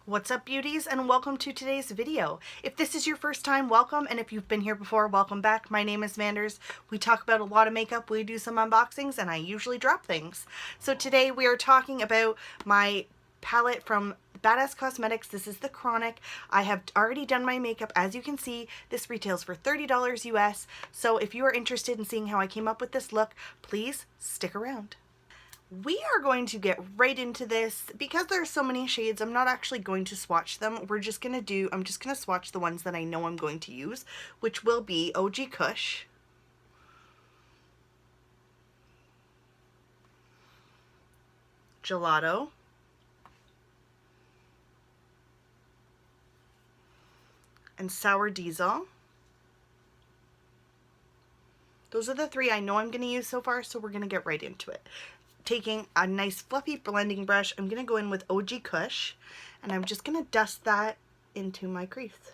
What's up, beauties, and welcome to today's video. If this is your first time, welcome, and if you've been here before, welcome back. My name is Manders. We talk about a lot of makeup, we do some unboxings, and I usually drop things. So today we are talking about my palette from Badazz Cosmetics. This is the Chronic. I have already done my makeup. As you can see, this retails for $30 US. So if you are interested in seeing how I came up with this look, please stick around. We are going to get right into this. Because there are so many shades, I'm not actually going to swatch them. I'm just going to swatch the ones that I know I'm going to use, which will be OG Kush, Gelato, and Sour Diesel. Those are the three I know I'm going to use so far, so we're going to get right into it. Taking a nice fluffy blending brush, I'm going to go in with OG Kush, and I'm just going to dust that into my crease.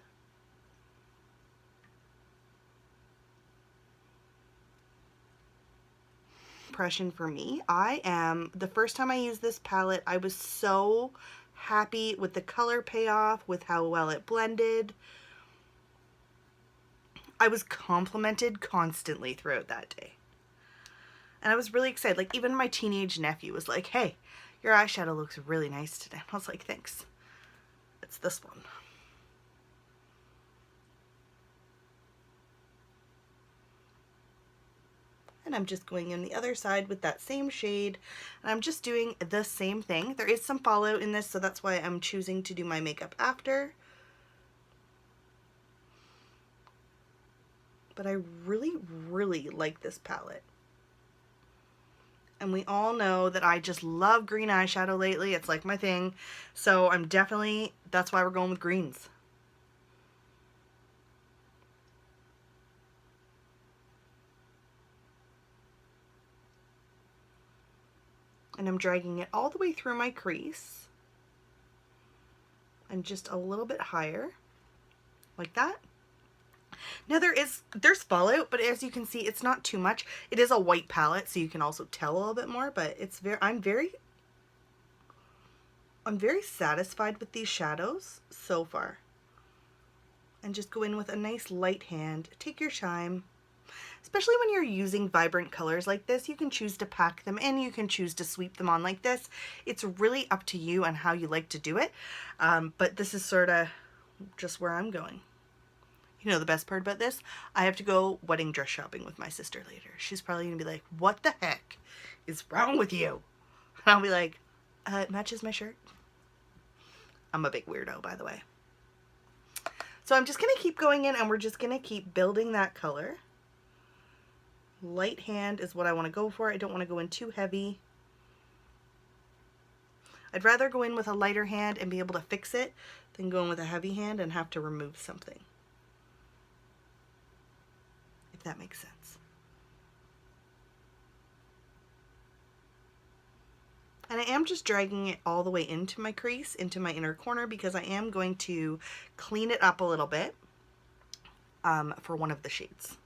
Impression for me, the first time I used this palette, I was so happy with the color payoff, with how well it blended. I was complimented constantly throughout that day. And I was really excited. Like, even my teenage nephew was like, hey, your eyeshadow looks really nice today. And I was like, thanks. It's this one. And I'm just going in the other side with that same shade. And I'm just doing the same thing. There is some fallout in this, so that's why I'm choosing to do my makeup after. But I really, really like this palette. And we all know that I just love green eyeshadow lately. It's like my thing. So that's why we're going with greens. And I'm dragging it all the way through my crease. And just a little bit higher. Like that. Now there's fallout, but as you can see, it's not too much. It is a white palette, so you can also tell a little bit more, but I'm very satisfied with these shadows so far. And just go in with a nice light hand. Take your time. Especially when you're using vibrant colors like this, you can choose to pack them in, you can choose to sweep them on like this. It's really up to you on how you like to do it, but this is sort of just where I'm going. You know the best part about this? I have to go wedding dress shopping with my sister later. She's probably going to be like, what the heck is wrong with you? And I'll be like, it matches my shirt. I'm a big weirdo, by the way. So I'm just going to keep going in, and we're just going to keep building that color. Light hand is what I want to go for. I don't want to go in too heavy. I'd rather go in with a lighter hand and be able to fix it than go in with a heavy hand and have to remove something. That makes sense. And I am just dragging it all the way into my crease, into my inner corner, because I am going to clean it up a little bit for one of the shades.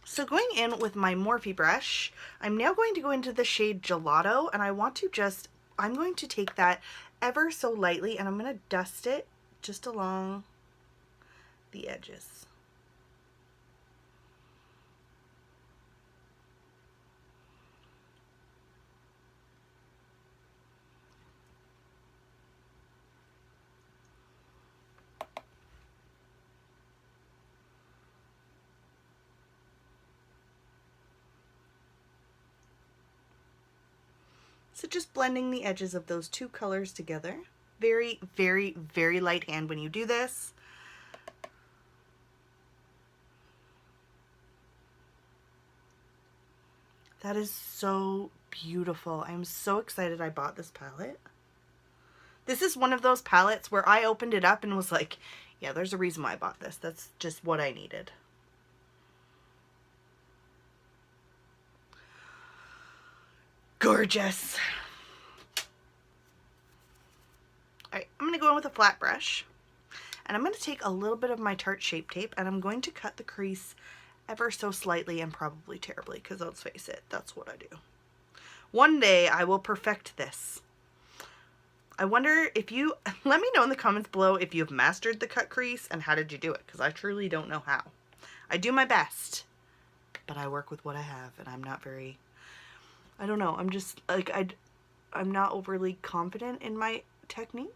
So going in with my Morphe brush, I'm now going to go into the shade Gelato, and I'm going to take that ever so lightly, and I'm going to dust it just along the edges. So just blending the edges of those two colors together. Very, very, very light hand when you do this. That is so beautiful. I'm so excited I bought this palette. This is one of those palettes where I opened it up and was like, yeah, there's a reason why I bought this. That's just what I needed. Gorgeous. Alright, I'm going to go in with a flat brush, and I'm going to take a little bit of my Tarte Shape Tape, and I'm going to cut the crease ever so slightly and probably terribly, because let's face it, that's what I do. One day I will perfect this. I wonder if you, let me know in the comments below if you have mastered the cut crease and how did you do it, because I truly don't know how. I do my best, but I work with what I have, and I'm not very, I don't know, I'm just, like, I'm not overly confident in my technique.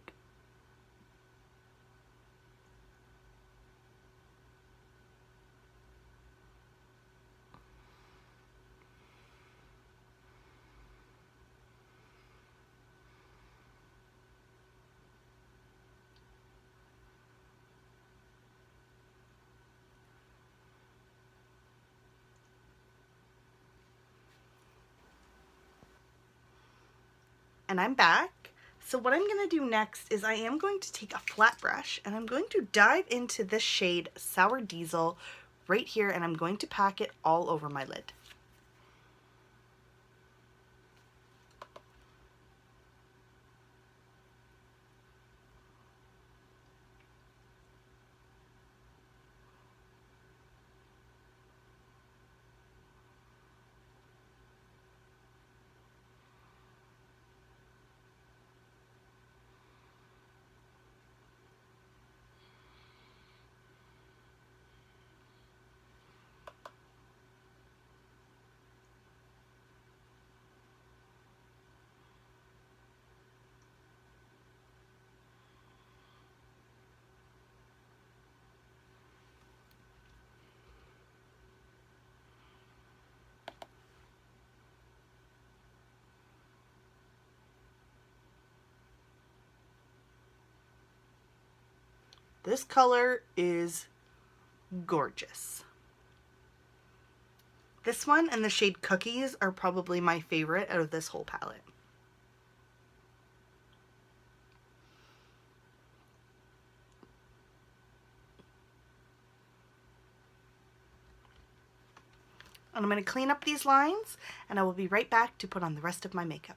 And I'm back. So what I'm going to do next is I am going to take a flat brush and I'm going to dive into this shade Sour Diesel right here, and I'm going to pack it all over my lid. This color is gorgeous. This one and the shade Cookies are probably my favorite out of this whole palette. And I'm going to clean up these lines, and I will be right back to put on the rest of my makeup.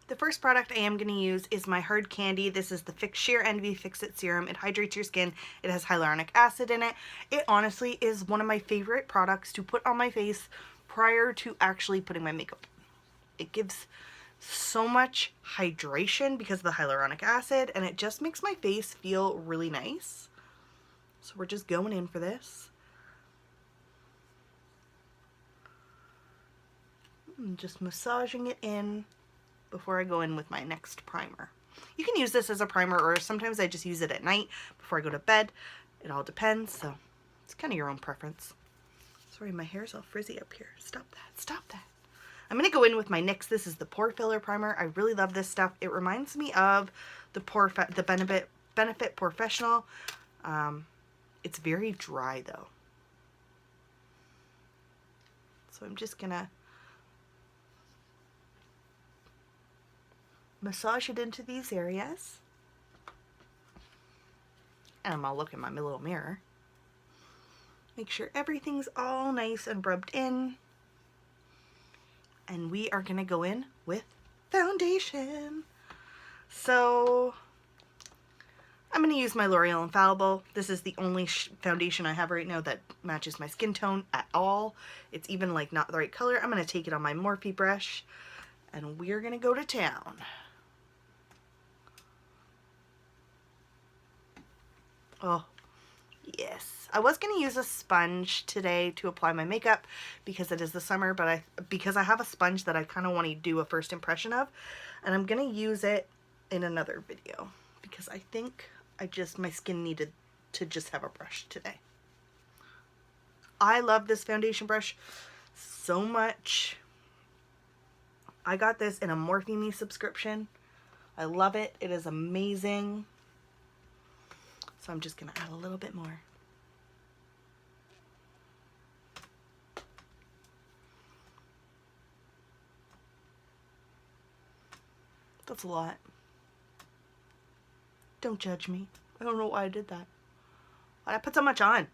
The first product I am going to use is my Hard Candy. This is the Fix Sheer Envy Fix It Serum. It hydrates your skin. It has hyaluronic acid in it. It honestly is one of my favorite products to put on my face prior to actually putting my makeup on. It gives so much hydration because of the hyaluronic acid, and it just makes my face feel really nice. So we're just going in for this. I'm just massaging it in before I go in with my next primer. You can use this as a primer, or sometimes I just use it at night before I go to bed. It all depends, so it's kind of your own preference. Sorry, my hair's all frizzy up here. Stop that, stop that. I'm going to go in with my NYX. This is the Pore Filler Primer. I really love this stuff. It reminds me of the Benefit Professional. It's very dry though. So I'm just going to massage it into these areas. And I'm going to look in my little mirror. Make sure everything's all nice and rubbed in. And we are going to go in with foundation. So I'm going to use my L'Oreal Infallible. This is the only foundation I have right now that matches my skin tone at all. It's even like not the right color. I'm going to take it on my Morphe brush, and we're going to go to town. Oh, yes. I was going to use a sponge today to apply my makeup because it is the summer, but because I have a sponge that I kind of want to do a first impression of, and I'm going to use it in another video because I think my skin needed to just have a brush today. I love this foundation brush so much. I got this in a Morphe Me subscription. I love it. It is amazing. So I'm just going to add a little bit more. That's a lot. Don't judge me. I don't know why I did that. Why'd I put so much on?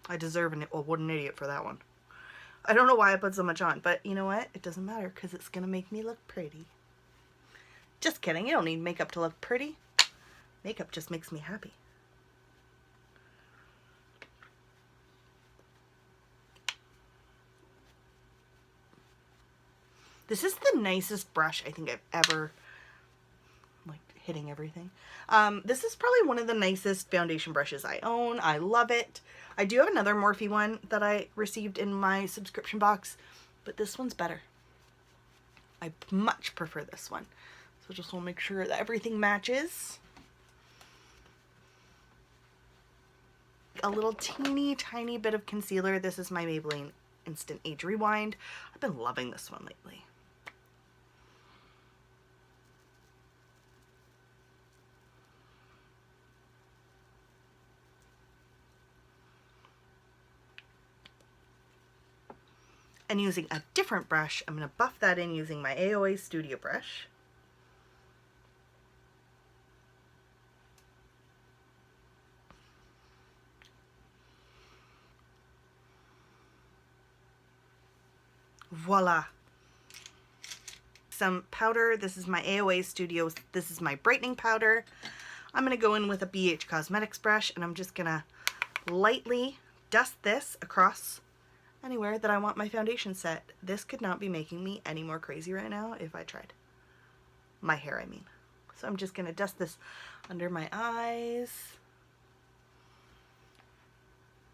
I deserve what an idiot for that one. I don't know why I put so much on, but you know what? It doesn't matter because it's going to make me look pretty. Just kidding. You don't need makeup to look pretty. Makeup just makes me happy. This is the nicest brush I think I've ever, like, hitting everything. This is probably one of the nicest foundation brushes I own. I love it. I do have another Morphe one that I received in my subscription box, but this one's better. I much prefer this one. So just want to make sure that everything matches. A little teeny tiny bit of concealer. This is my Maybelline Instant Age Rewind. I've been loving this one lately. And using a different brush, I'm going to buff that in using my AOA Studio brush. Voila. Some powder. This is my AOA Studio. This is my brightening powder. I'm going to go in with a BH Cosmetics brush, and I'm just going to lightly dust this across anywhere that I want my foundation set. This could not be making me any more crazy right now if I tried. My hair, I mean. So I'm just going to dust this under my eyes.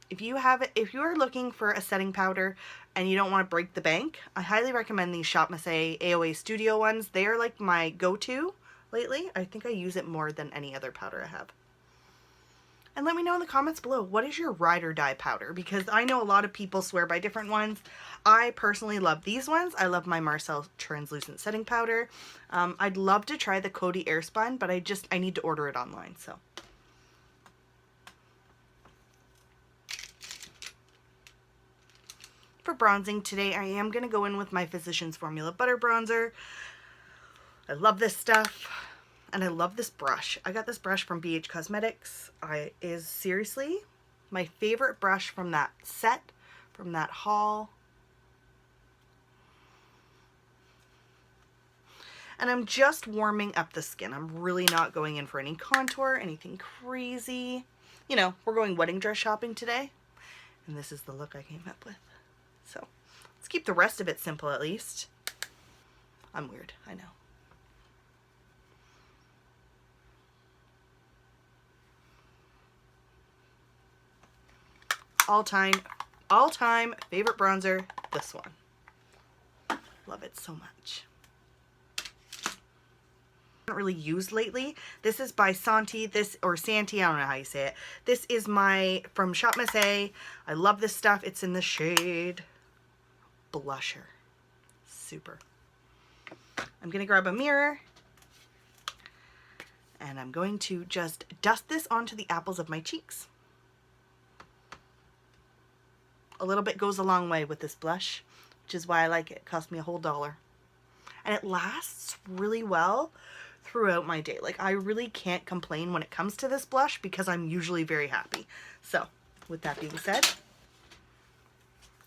If you are looking for a setting powder and you don't want to break the bank, I highly recommend these Shop Missy AOA Studio ones. They are like my go-to lately. I think I use it more than any other powder I have. And let me know in the comments below, what is your ride or die powder? Because I know a lot of people swear by different ones. I personally love these ones. I love my Marcel Translucent Setting Powder. I'd love to try the Coty Airspun, but I need to order it online, so. For bronzing today, I am going to go in with my Physicians Formula Butter Bronzer. I love this stuff. And I love this brush. I got this brush from BH Cosmetics. It is seriously my favorite brush from that set, from that haul. And I'm just warming up the skin. I'm really not going in for any contour, anything crazy. You know, we're going wedding dress shopping today. And this is the look I came up with. So let's keep the rest of it simple at least. I'm weird, I know. All-time favorite bronzer, this one. Love it so much. I haven't really used lately. This is by Santi, or Santi, I don't know how you say it. This is from Shop Missy. I love this stuff. It's in the shade Blusher. Super. I'm gonna grab a mirror and I'm going to just dust this onto the apples of my cheeks. A little bit goes a long way with this blush, which is why I like it. It cost me a whole $1. And it lasts really well throughout my day. Like, I really can't complain when it comes to this blush because I'm usually very happy. So, with that being said,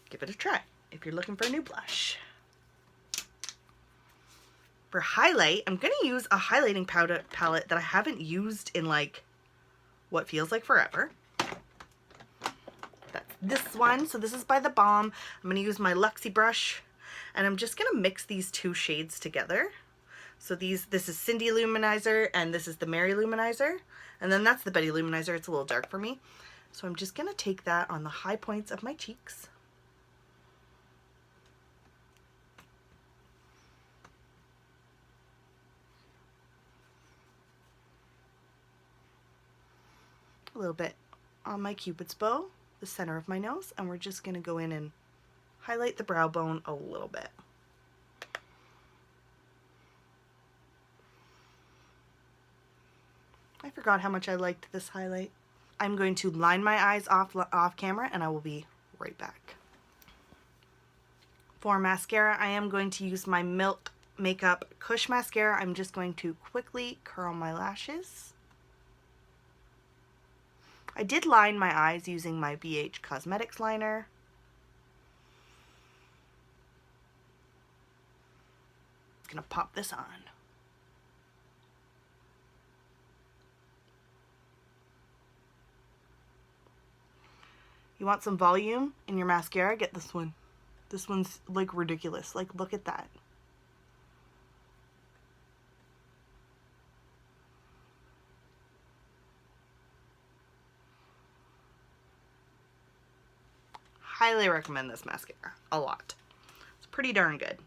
give it a try if you're looking for a new blush. For highlight, I'm going to use a highlighting palette that I haven't used in like what feels like forever. That's this one. So this is by The Balm. I'm going to use my Luxie brush and I'm just going to mix these two shades together. So this is Cindy Luminizer and this is the Mary Luminizer. And then that's the Betty Luminizer. It's a little dark for me. So I'm just going to take that on the high points of my cheeks. A little bit on my Cupid's bow, the center of my nose, and we're just going to go in and highlight the brow bone a little bit. I forgot how much I liked this highlight. I'm going to line my eyes off camera and I will be right back. For mascara, I am going to use my Milk Makeup Kush Mascara. I'm just going to quickly curl my lashes. I did line my eyes using my BH Cosmetics liner. I'm gonna pop this on. You want some volume in your mascara? Get this one. This one's like ridiculous. Like, look at that. highly recommend this mascara a lot. It's pretty darn good.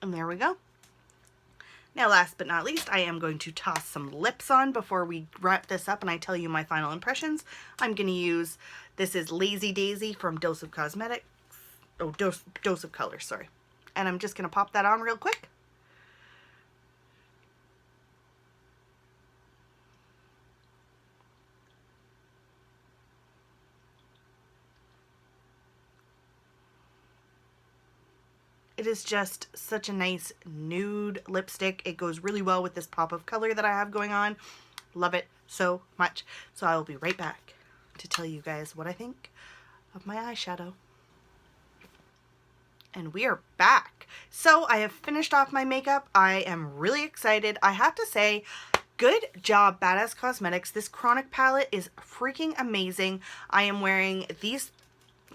And there we go. Now, last but not least, I am going to toss some lips on before we wrap this up and I tell you my final impressions. I'm going to use, this is Lazy Daisy from Dose of Cosmetic. Oh, Dose of Color, sorry. And I'm just going to pop that on real quick. It is just such a nice nude lipstick. It goes really well with this pop of color that I have going on. Love it so much. So I will be right back to tell you guys what I think of my eyeshadow. And we are back. So I have finished off my makeup. I am really excited. I have to say, good job, Badazz Cosmetics. This Chronic palette is freaking amazing. I am wearing these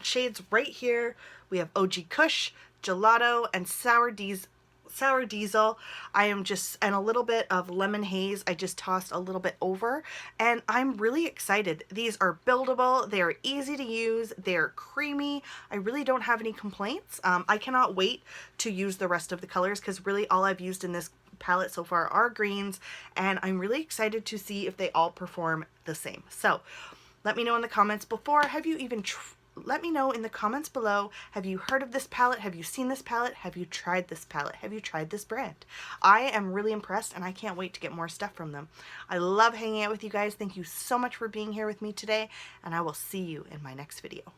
shades right here. We have OG Kush, Gelato, and Sour Diesel. I am just, and a little bit of Lemon Haze. I just tossed a little bit over, and I'm really excited. These are buildable. They are easy to use. They're creamy. I really don't have any complaints. I cannot wait to use the rest of the colors because really all I've used in this palette so far are greens, and I'm really excited to see if they all perform the same. So let me know in the comments let me know in the comments below, have you heard of this palette? Have you seen this palette? Have you tried this palette? Have you tried this brand? I am really impressed and I can't wait to get more stuff from them. I love hanging out with you guys. Thank you so much for being here with me today, and I will see you in my next video.